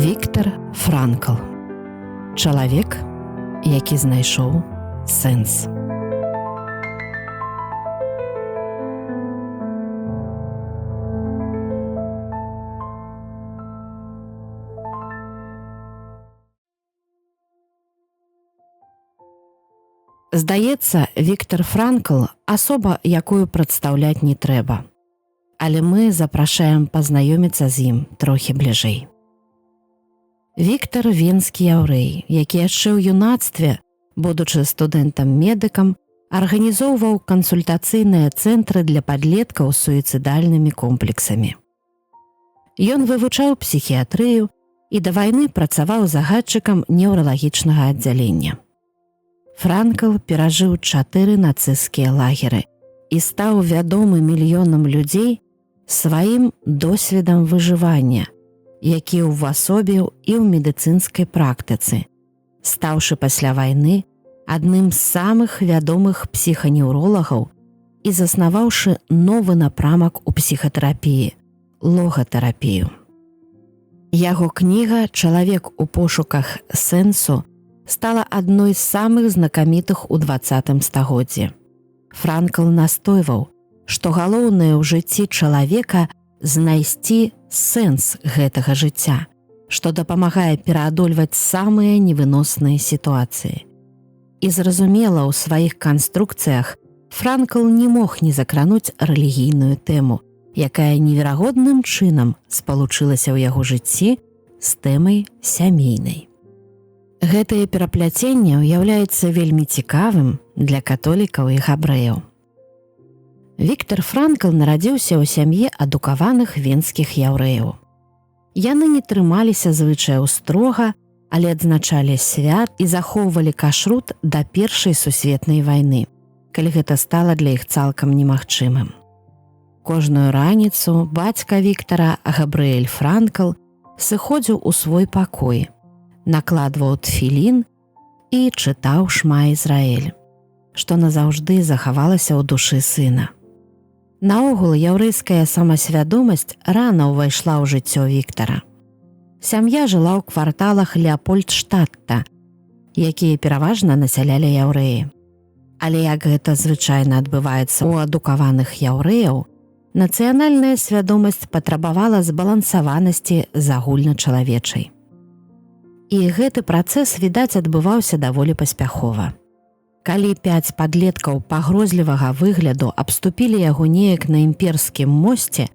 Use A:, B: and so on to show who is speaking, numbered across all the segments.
A: Віктар Франкл. Чалавек, які знайшоў сэнс. Здаецца, Віктар Франкл асоба, якую прадстаўляць не трэба. Але мы запрашаем пазнаёміцца з ім трохі бліжэй. Віктар – венскі яўрэй, які яшчэ ў юнацтве, будучы студэнтам-медыкам, арганізоўваў кансультацыйныя цэнтры для падлеткаў з суіцыдальнымі комплексамі. Ён вывучаў псіхіятрыю і да вайны працаваў загадчыкам неўралагічнага аддзялення. Франкл перажыў 4 нацысцкія лагеры і стаў вядомы мільёнам людзей сваім досведам выжывання, які ўвасобіў і ў медыцынскай практыцы, стаўшы пасля вайны адным з самых вядомых псіханеўролагаў і заснаваўшы новы напрамак у псіхатэрапіі – логатэрапію. Яго кніга «Чалавек у пошуках сэнсу» стала адной з самых знакамітых у 20 стагоддзі. Франкл настойваў, што галоўнае ў жыцці чалавека – знайсці сэнс гэтага жыцця, што дапамагае пераадольваць самыя невыносныя сітуацыі. І зразумела, ў сваіх канструкцыях Франкл не мог не закрануць рэлігійную тэму, якая неверагодным чынам спалучылася ў яго жыцці з тэмай сямейнай. Гэтае перапляценне ўяўляецца вельмі цікавым для католікаў і габрэяў. Віктар Франкл нарадзіўся ў сям'і адукаваных венскіх яўрэяў. Яны не трымаліся звычаяў строга, але адзначалі свят і захоўвалі кашрут да Першай сусветнай вайны, калі гэта стала для іх цалкам немагчымым. Кожную раніцу бацька Віктара, Габрыэль Франкл, сыходзіў у свой пакой, накладваў тфілін і чытаў Шма Ізраэль, што назаўжды захавалася ў душы сына. Наогул, яўрэйская самасвядомасць рана ўвайшла ў жыццё Віктара. Сям'я жыла ў кварталах Леапольдштадта, якія пераважна насялялі яўрэі. Але як гэта звычайна адбываецца ў адукаваных яўрэяў, нацыянальная свядомасць патрабавала збалансаванасці з агульначалавечай. І гэты працэс, відаць, адбываўся даволі паспяхова. Калі 5 падлеткаў пагрозлівага выгляду абступілі яго неяк на імперскім мосце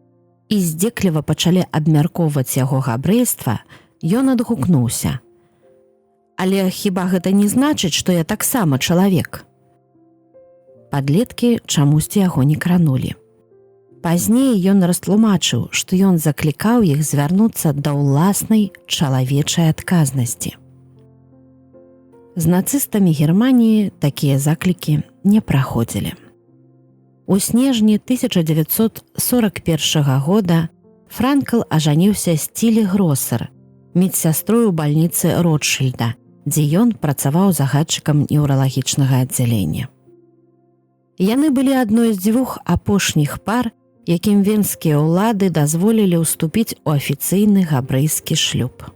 A: і здзекліва пачалі абмяркоўваць яго габрэйства, ён адгукнуўся: «Але хіба гэта не значыць, што я таксама чалавек?» Падлеткі чамусьці яго не кранулі. Пазней ён растлумачыў, што ён заклікаў іх звярнуцца да ўласнай чалавечай адказнасці. З нацыстамі Германіі такія заклікі не праходзілі. У снежні 1941 года Франкл ажаніўся з Цілі Гросер, медсястрой у бальніцы Ротшильда, дзе ён працаваў загадчыкам неўралагічнага аддзялення. Яны былі адной з 2 апошніх пар, якім венскія ўлады дазволілі ўступіць у афіцыйны габрэйскі шлюб.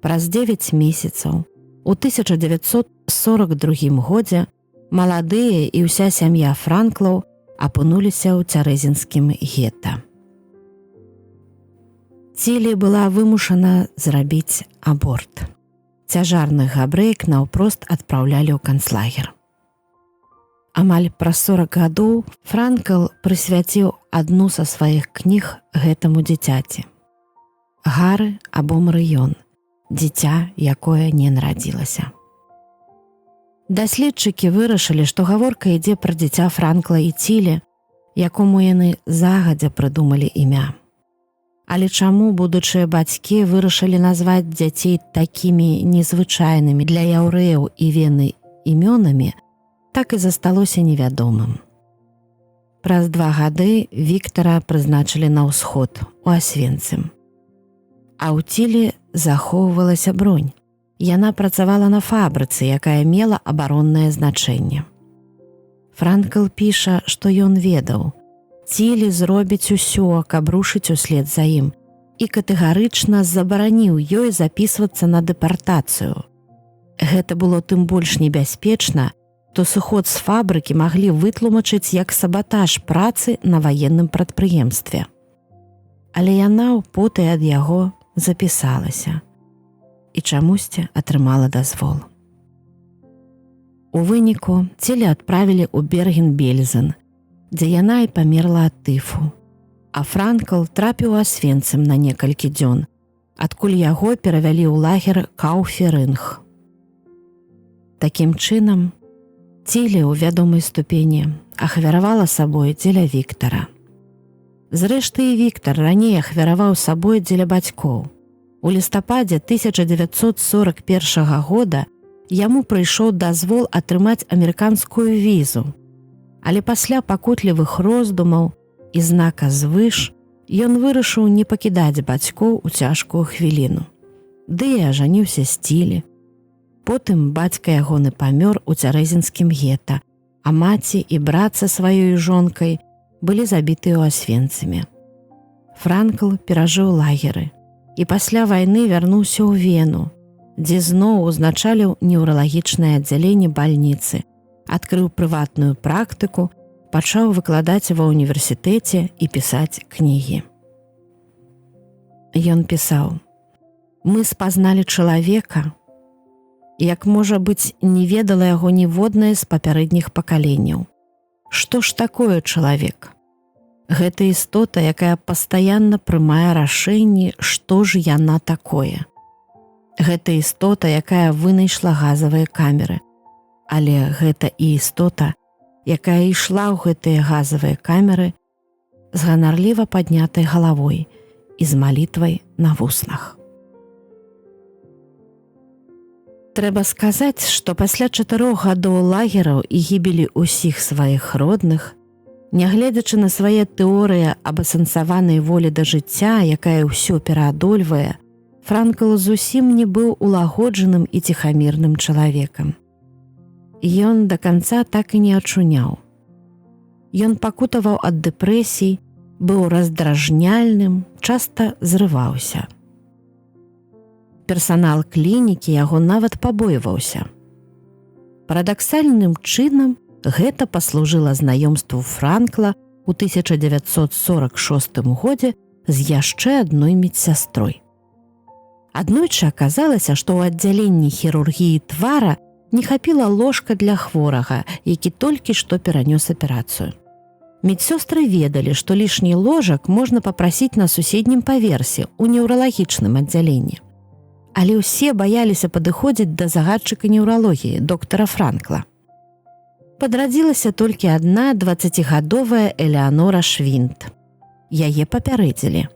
A: Праз 9 месяцаў, у 1942 годзе, маладыя і ўся сям'я Франклаў апынуліся ў цярэзінскім гета. Цілі была вымушана зрабіць аборт. Цяжарных габрэек наўпрост адпраўлялі ў канцлагер. Амаль праз 40 гадоў Франкл прысвяціў адну са сваіх кніг гэтаму дзіцяці. «Гары або Мрыён. Дзіця, якое не нарадзілася». Даследчыкі вырашылі, што гаворка ідзе пра дзіця Франкла і Цілі, якому яны загадзя прыдумалі імя. Але чаму будучыя бацькі вырашылі назваць дзяцей такімі незвычайнымі для яўрэяў і вены імёнамі, так і засталося невядомым. Праз 2 гады Віктара прызначылі на ўсход, у Асвенцым. А ў Цілі захоўвалася бронь. Яна працавала на фабрыцы, якая мела абароннае значэнне. Франкл піша, што ён ведаў: Цілі зробіць усё, каб рушыць услед за ім, і катэгарычна забараніў ёй запісвацца на дэпартацыю. Гэта было тым больш небяспечна, то сыход з фабрыкі маглі вытлумачыць як сабатаж працы на ваенным прадпрыемстве. Але яна ў потай ад яго запісалася і чамусьці атрымала дазвол. У выніку целе адправілі ў Берген-Бельзен, дзе яна і памерла ад тыфу, а Франкл трапіў у Асвенцым на некалькі дзён, адкуль яго перавялі ў лагер Кауферынг. Такім чынам, Цілі ў вядомай ступені ахвяравала сабой дзеля Віктара. Зрэшты, і Віктар раней ахвяраваў сабой дзеля бацькоў. У лістападзе 1941 года яму прыйшоў дазвол атрымаць амерыканскую візу, але пасля пакутлівых роздумаў і знака звыш ён вырашыў не пакідаць бацькоў у цяжкую хвіліну. Ды і ажаніўся з Цілі. Потым бацька ягоны памёр у цярэзінскім гета, а маці і брат са сваёй жонкай былі забітыя ў Асвенцыме. Франкл перажыў лагеры і пасля вайны вярнуўся ў Вену, дзе зноў узначаліў неўралагічнае аддзяленне бальніцы, адкрыў прыватную практыку, пачаў выкладаць ва ўніверсітэце і пісаць кнігі. Ён пісаў: «Мы спазналі чалавека, як, можа быць, не ведала яго ніводнае з папярэдніх пакаленняў. Што ж такое чалавек? Гэта істота, якая пастаянна прымае рашэнні, што ж яна такое. Гэта істота, якая вынайшла газавыя камеры. Але гэта і істота, якая ішла ў гэтыя газавыя камеры з ганарліва паднятай галавой і з малітвай на вуснах». Трэба сказаць, што пасля 4 гадоў лагераў і гібелі ўсіх сваіх родных, нягледзячы на свае тэорыі аб асэнсаванай волі да жыцця, якая ўсё пераадольвае, Франкл зусім не быў улагоджаным і ціхамірным чалавекам. Ён да канца так і не ачуняў. Ён пакутаваў ад дэпрэсій, быў раздражняльным, часта зрываўся. Персанал клінікі яго нават пабойваўся. Парадаксальным чынам гэта паслужыла знаёмству Франкла ў 1946 годзе з яшчэ адной медсястрой. Аднойчы аказалася, што ў аддзяленні хірургіі твара не хапіла ложка для хворага, які толькі што перанёс аперацыю. Медсёстры ведалі, што лішні ложак можна папрасіць на суседнім паверсе ў неўралагічным аддзяленні. Але ўсе баяліся падыходзіць да загадчыка неўралогіі, доктара Франкла. Падрадзілася толькі адна 20гадовая Элеанора Швінт. Яе папярэдзілі: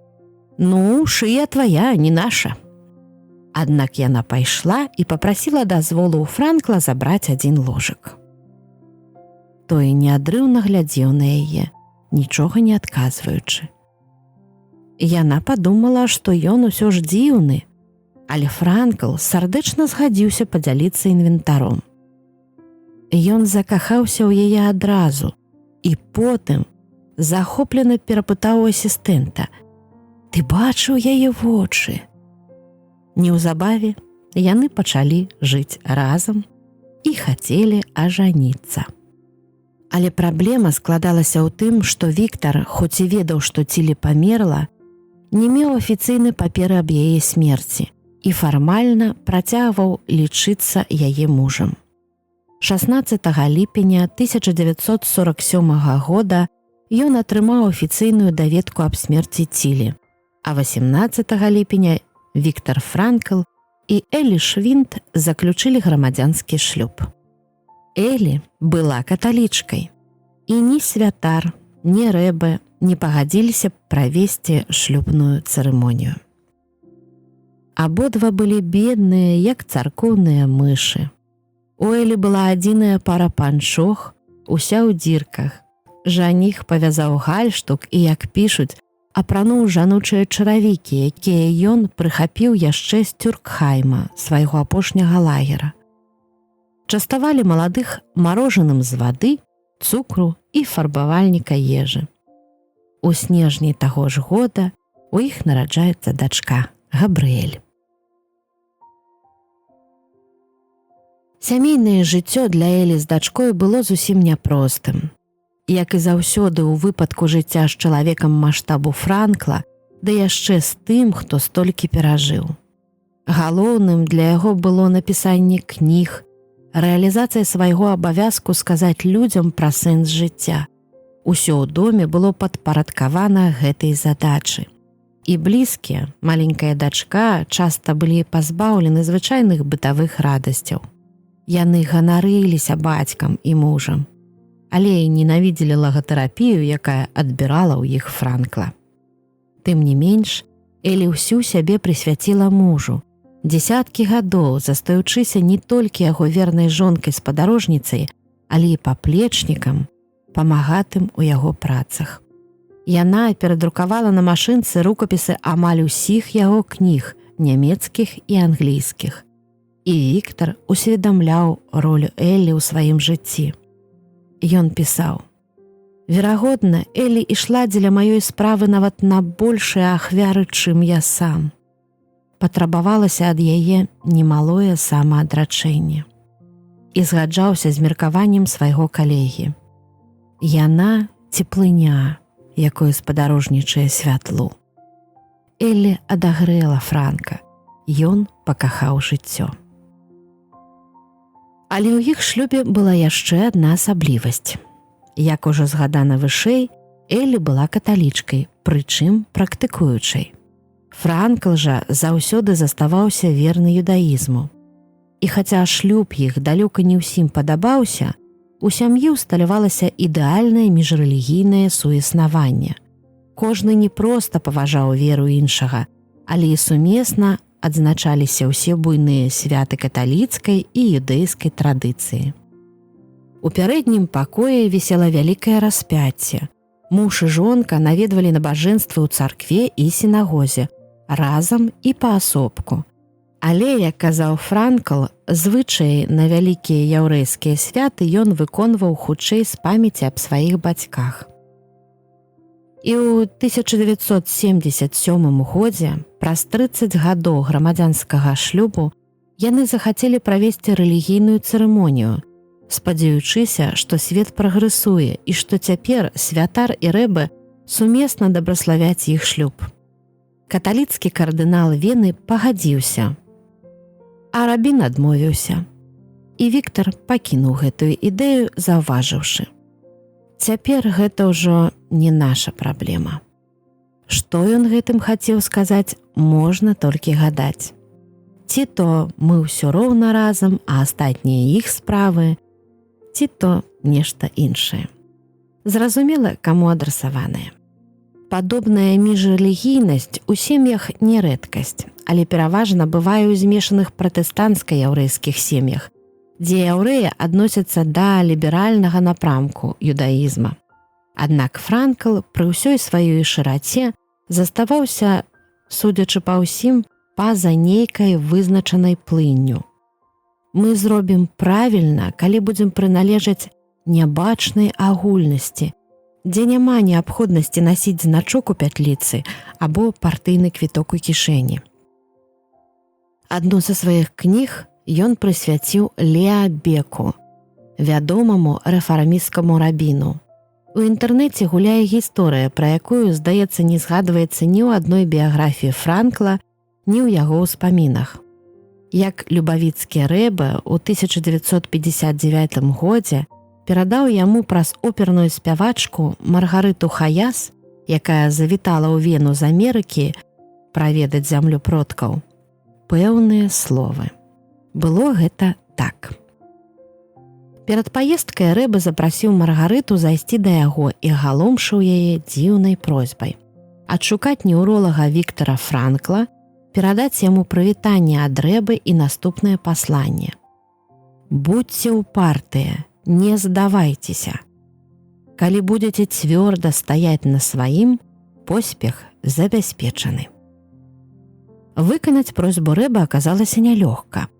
A: «Ну, шыя твая, не наша». Аднак яна пайшла і папрасіла дазволу ў Франкла забраць адзін ложак. Той неадрыўна глядзеў на яе, нічога не адказваючы. Яна падумала, што ён усё ж дзіўны, але Франкл сардэчна згадзіўся падзяліцца інвентаром. Ён закахаўся ў яе адразу і потым захоплена перапытаў у асістэнта: «Ты бачыў яе вочы?» Неўзабаве яны пачалі жыць разам і хацелі ажаніцца. Але праблема складалася ў тым, што Віктар, хоць і ведаў, што Цілі памерла, не меў афіцыйнай паперы аб яе смерці і фармальна працягваў лічыцца яе мужам. 16 ліпеня 1947 года ён атрымаў афіцыйную даведку аб смерці Цілі, а 18 ліпеня Віктар Франкл і Элі Швінт заключылі грамадзянскі шлюб. Элі была каталічкай, і ні святар, ні рэбе не пагадзіліся правесці шлюбную цырымонію. Абодва былі бедныя, як царкоўныя мышы. У Элі была адзіная пара панчох, уся ў дзірках. Жаніх павязаў гальштук і, як пішуць, апрануў жаночыя чаравікі, якія ён прыхапіў яшчэ з Тюркхайма, свайго апошняга лагера. Частавалі маладых марожаным з вады, цукру і фарбавальніка ежы. У снежні таго ж года У іх нараджаецца дачка Габрыэль. Сямейнае жыццё для Элі з дачкой было зусім няпростым. Як і заўсёды ў выпадку жыцця з чалавекам маштабу Франкла, ды яшчэ з тым, хто столькі перажыў. Галоўным для яго было напісанне кніг, рэалізацыя свайго абавязку сказаць людзям пра сэнс жыцця. Усё ў доме было падпарадкавана гэтай задачы. І блізкія, маленькая дачка, часта былі пазбаўлены звычайных бытавых радасцяў. Яны ганарыліся бацькам і мужам, але і ненавідзелі лагатэрапію, якая адбірала ў іх Франкла. Тым не менш, Элі ўсю сябе прысвяціла мужу. Дзесяткі гадоў, застаючыся не толькі яго вернай жонкай-спадарожніцай, але і паплечнікам, памагатым у яго працах. Яна перадрукавала на машынцы рукапісы амаль усіх яго кніг, нямецкіх і англійскіх. І Віктар усведамляў ролю Элі ў сваім жыцці. Ён пісаў: «Верагодна, Элі ішла дзеля маёй справы нават на большыя ахвяры, чым я сам. Патрабавалася ад яе немалое самаадрачэнне». І згаджаўся з меркаваннем свайго калегі. Яна цеплыня, якой спадарожнічае святлу. Элі адагрэла Франка. Ён пакахаў жыццё. Але ў іх шлюбе была яшчэ адна асаблівасць. Як ужо згадана вышэй, Элі была каталічкай, прычым практыкуючай. Франкл жа заўсёды заставаўся верны юдаізму. І хаця шлюб іх далёка не ўсім падабаўся, у сям'і ўсталявалася ідэальнае міжрэлігійнае суіснаванне. Кожны не проста паважаў веру іншага, але і сумесна адзначаліся ўсе буйныя святы каталіцкай і юдэйскай традыцыі. У пярэднім пакоі вісела вялікае распяцце. Муж і жонка наведвалі набажэнствы ў царкве і сінагозе, разам і паасобку. Але, як казаў Франкл, звычаі на вялікія яўрэйскія святы ён выконваў хутчэй з памяці аб сваіх бацьках. І ў 1977 годзе, праз 30 гадоў грамадзянскага шлюбу, яны захацелі правесці рэлігійную цырымонію, спадзяючыся, што свет прагрэсуе і што цяпер святар і рэбы сумесна дабраславяць іх шлюб. Каталіцкі кардынал Вены пагадзіўся, а рабін адмовіўся. І Віктар пакінуў гэтую ідэю, заўважыўшы: «Цяпер гэта ўжо не наша праблема». Што ён гэтым хацеў сказаць, можна толькі гадаць. Ці то мы ўсё роўна разам, а астатнія іх справы, ці то нешта іншае. Зразумела, каму адрасаванае. Падобная міжрэлігійнасць у сем'ях не рэдкасць, але пераважна бывае ў змешаных пратэстанцка-яўрэйскіх сем'ях, дзе яўрэі адносяцца да ліберальнага напрамку юдаізма. Аднак Франкл пры ўсёй сваёй шыраце заставаўся, судзячы па ўсім, па-за нейкай вызначанай плынню. Мы зробім правільна, калі будзем прыналежаць нябачнай агульнасці, дзе няма неабходнасці насіць значок у пятліцы або партыйны квіток у кішэні. Адну са сваіх кніг ён прысвяціў Леа Беку, вядомаму рэфармісцкаму рабіну. У інтэрнэце гуляе гісторыя, пра якую, здаецца, не згадваецца ні ў адной біяграфіі Франкла, ні ў яго ўспамінах. Як любавіцкі рэбе ў 1959 годзе перадаў яму праз оперную спявачку Маргарыту Хаяс, якая завітала ў Вену з Амерыкі праведаць зямлю продкаў, пэўныя словы. Было гэта так. Перад паездкай рэбе запрасіў Маргарыту зайсці да яго і галомшыў яе дзіўнай просьбай адшукаць неўролага Віктара Франкла, перадаць яму прывітанне ад рэбы і наступнае пасланне. «Будьце ўпартыя, не здавайцеся. Калі будзеце цвёрда стаяць на сваім, поспех забяспечаны». Выканаць просьбу рэбы аказалася нялёгка.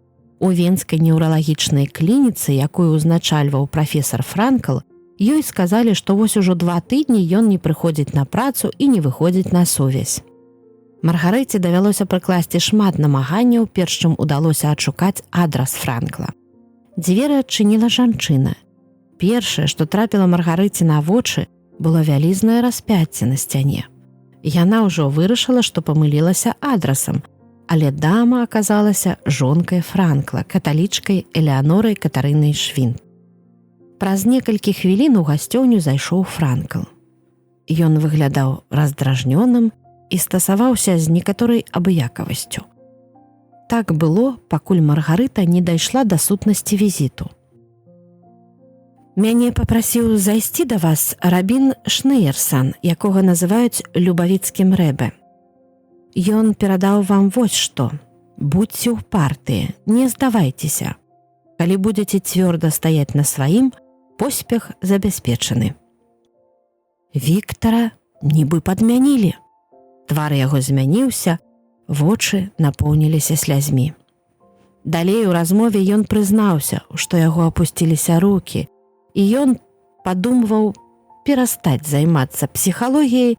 A: У венскай неўралагічнай клініцы, якую ўзначальваў прафесар Франкл, ёй сказалі, што вось ужо 2 тыдні ён не прыходзіць на працу і не выходзіць на сувязь. Маргарыце давялося прыкласці шмат намаганняў, перш чым удалося адшукаць адрас Франкла. Дзверы адчыніла жанчына. Першае, што трапіла Маргарыце на вочы, было вялізнае распяцце на сцяне. Яна ўжо вырашыла, што памылілася адрасам, але дама аказалася жонкай Франкла, каталічкай Элеанорай Катарынай Швін. Праз некалькі хвілін у гасцёўню зайшоў Франкл. Ён выглядаў раздражнёным і стасаваўся з некаторай абыякавасцю. Так было, пакуль Маргарыта не дайшла да сутнасці візіту. «Мяне папрасіў зайсці да вас рабін Шнеерсан, якога называюць любавіцкім рэбе. Ён перадаў вам вось што. Будзьце ўпартыя, не здавайцеся. Калі будзеце цвёрда стаяць на сваім, поспех забяспечаны». Віктара нібы падмянілі. Твар яго змяніўся, вочы напоўніліся слязьмі. Далей у размове ён прызнаўся, што яго апусціліся рукі, і ён падумваў перастаць займацца псіхалогіяй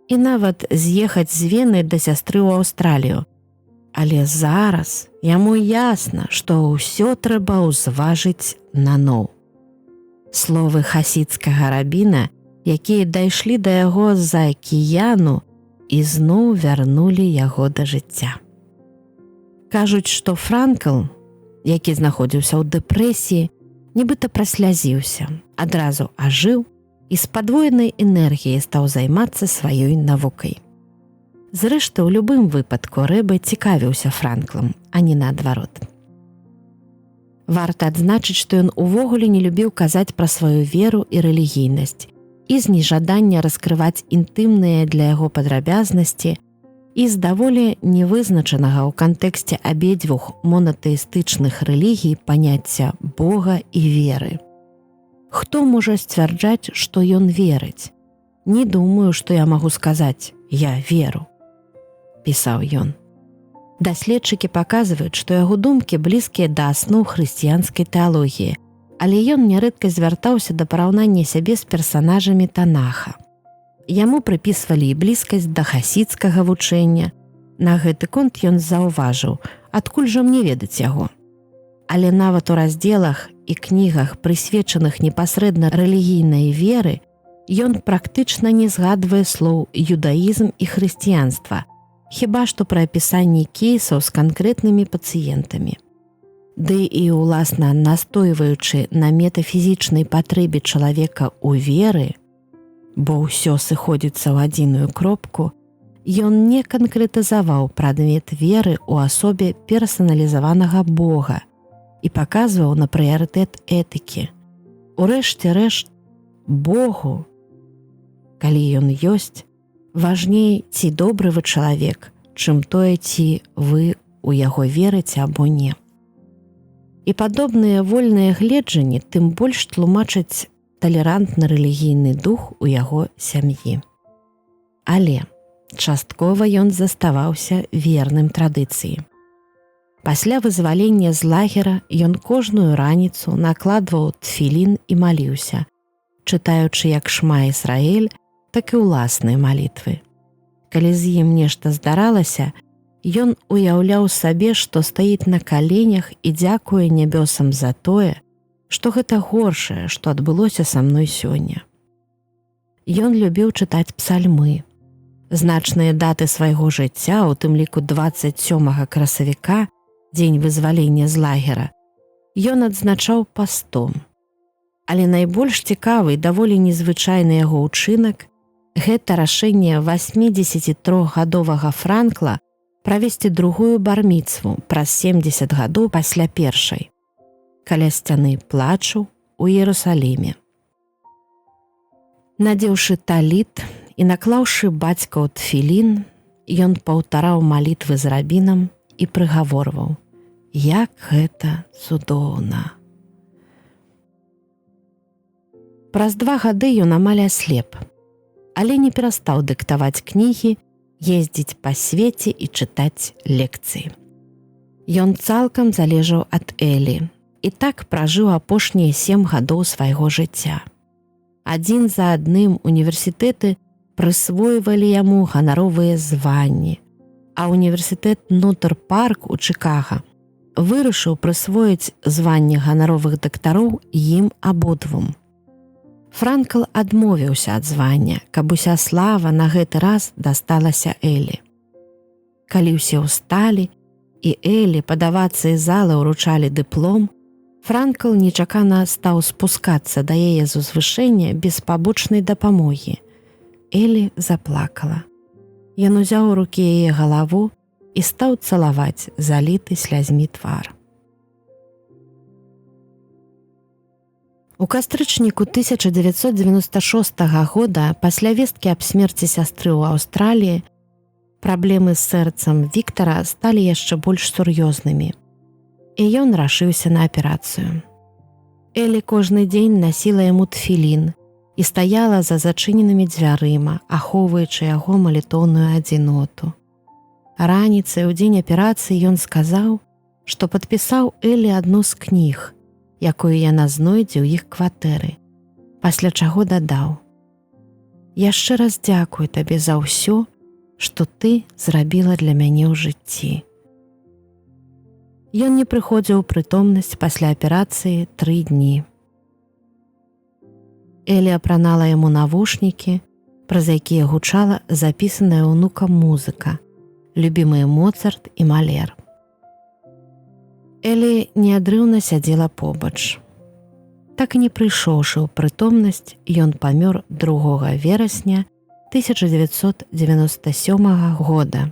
A: і нават з'ехаць з Вены да сястры ў Аўстралію. Але зараз яму ясна, што ўсё трэба ўзважыць наноў. Словы хасідскага рабіна, якія дайшлі да яго з-за акіяну, і зноў вярнулі яго да жыцця. Кажуць, што Франкл, які знаходзіўся ў дэпрэсіі, нібыта праслязіўся, адразу ажыў і з падвоенай энергіяй стаў займацца сваёй навукай. Зрэшты, у любым выпадку Рэбе цікавіўся Франклам, а не наадварот. Варта адзначыць, што ён увогуле не любіў казаць пра сваю веру і рэлігійнасць, і з нежадання раскрываць інтымныя для яго падрабязнасці і з даволі невызначанага ў кантэксце абедзвюх монатэістычных рэлігій паняцця Бога і веры. Хто можа сцвярджаць, што ён верыць? Не думаю, што я магу сказаць «я веру», пісаў ён. Даследчыкі паказваюць, што яго думкі блізкія да асноў хрысціянскай тэалогіі, але ён нярэдка звяртаўся да параўнання сябе з персанажамі Танаха. Яму прыпісвалі і блізкасць да хасідскага вучэння. На гэты конт ён заўважыў, адкуль жа мне ведаць яго. Але нават у раздзелах і кнігах, прысвечаных непасрэдна рэлігійнай веры, ён практычна не згадвае слоў юдаізм і хрысціянства, хіба што пры апісанні кейсаў з канкрэтнымі пацыентамі. Ды і, уласна, настойваючы на метафізічнай патрэбе чалавека ў веры, бо ўсё сыходзіцца ў адзіную кропку, ён не канкрэтызаваў прадмет веры ў асобе персаналізаванага Бога і паказваў на прыярытэт этыкі. Урэшце рэшт, Богу, калі ён ёсць, важней, ці добры вы чалавек, чым тое, ці вы ў яго верыце або не. І падобныя вольныя гледжанні тым больш тлумачаць талерантны рэлігійны дух у яго сям'і. Але часткова ён заставаўся верным традыцыі. Пасля вызвалення з лагера ён кожную раніцу накладваў тфілін і маліўся, чытаючы як Шма Ісраэль, так і ўласныя малітвы. Калі з ім нешта здаралася, ён уяўляў сабе, што стаіць на каленях і дзякуе нябёсам за тое, што гэта горшае, што адбылося са мной сёння. Ён любіў чытаць псальмы. Значныя даты свайго жыцця, у тым ліку 27 красавіка, дзень вызвалення з лагера, ён адзначаў пастом. Але найбольш цікавы і даволі незвычайны яго ўчынак – гэта рашэнне 83-гадовага Франкла правесці другую барміцву праз 70 гадоў пасля першай, каля сцяны плачу ў Іерусаліме. Надзеўшы таліт і наклаўшы бацькаў тфілін, ён паўтараў малітвы з рабінам і прыгаворваў: «Як гэта цудоўна!» Праз 2 гады ён амаль аслеп, але не перастаў дыктаваць кнігі, ездзіць па свеце і чытаць лекцыі. Ён цалкам залежаў ад Элі і так пражыў апошнія 7 гадоў свайго жыцця. Адзін за адным універсітэты прысвойвалі яму ганаровыя званні, а універсітэт Нотр-Парк у Чыкага вырашыў прысвоіць званне ганаровых дактароў ім абодвум. Франкл адмовіўся ад звання, каб уся слава на гэты раз дасталася Элі. Калі ўсе ўсталі, і Элі падавацца і залы ўручалі дыплом, Франкл нечакана стаў спускацца да яе з узвышэння без пабочнай дапамогі. Элі заплакала. Ён узяў у рукі яе галаву і стаў цалаваць заліты слязьмі твар. У кастрычніку 1996 года пасля весткі аб смерці сястры ў Аўстраліі праблемы з сэрцам Віктара сталі яшчэ больш сур'ёзнымі, і ён рашыўся на аперацыю. Элі кожны дзень насіла яму тфілін і стаяла за зачыненымі дзвярыма, ахоўваючы яго малітоўную адзіноту. Раніцай у дзень аперацыі ён сказаў, што падпісаў Элі адну з кніг, якую яна знойдзе ў іх кватэры, пасля чаго дадаў: «Яшчэ раз дзякую табе за ўсё, што ты зрабіла для мяне ў жыцці». Ён не прыходзіў у прытомнасць пасля аперацыі 3 дні. Элі апранала яму навушнікі, праз якія гучала запісаная ўнукам музыка, любімыя Моцарт і Малер. Элі неадрыўна сядзела побач. Так і не прыйшоўшы ў прытомнасць, ён памёр 2 верасня 1997 года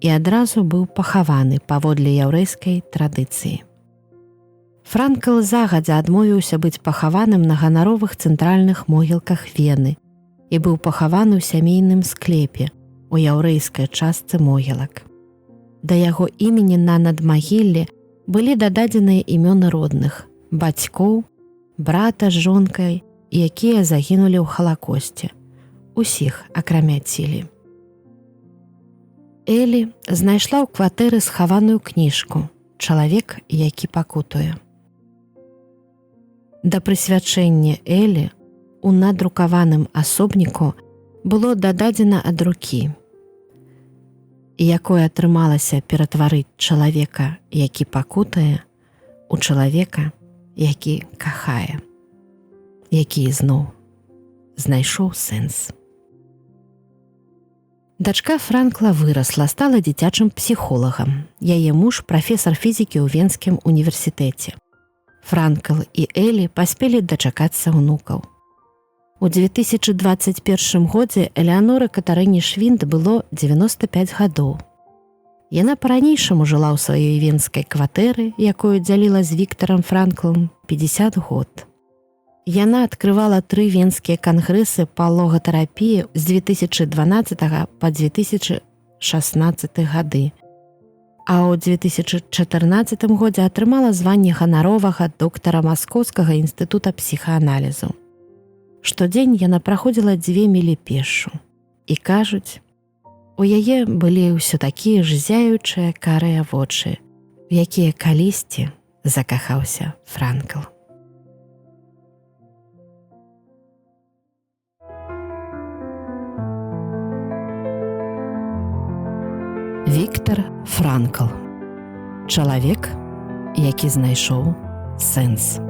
A: і адразу быў пахаваны паводле яўрэйскай традыцыі. Франкл загадзя адмовіўся быць пахаваным на ганаровых цэнтральных могілках Вены і быў пахаваны ў сямейным склепе у яўрэйскай частцы могілак. Да яго імені на надмагіллі былі дададзеныя імёны родных, бацькоў, брата з жонкай, якія загінулі ў Халакосце, усіх акрамя Цілі. Элі знайшла ў кватэры схаваную кніжку «Чалавек, які пакутуе». Да прысвячэння Элі у надрукаваным асобніку было дададзена ад рукі, якое атрымалася ператварыць чалавека, які пакутае, у чалавека, які кахае, які ізноў знайшоў сэнс. Дачка Франкла вырасла, стала дзіцячым псіхолагам. Яе муж прафесар фізікі ў Венскім універсітэце. Франкл і Элі паспелі дачакацца ўнукаў. У 2021 годзе Элеаноры Катарыне Швінд было 95 гадоў. Яна па-ранейшаму жыла ў сваёй венскай кватэры, якую дзяліла з Віктарам Франклом 50 год. Яна адкрывала 3 венскія кангрэсы па логатэрапіі з 2012 па 2016 гады, а ў 2014 годзе атрымала званне ганаровага доктара Маскоўскага інстытута псіхааналізу. Штодзень яна праходзіла 2 мілі пешшу. І кажуць, у яе былі ўсё такія ж зяючыя карыя вочы, у якія калісьці закахаўся Франкл. Віктар Франкл. Чалавек, які знайшоў сэнс.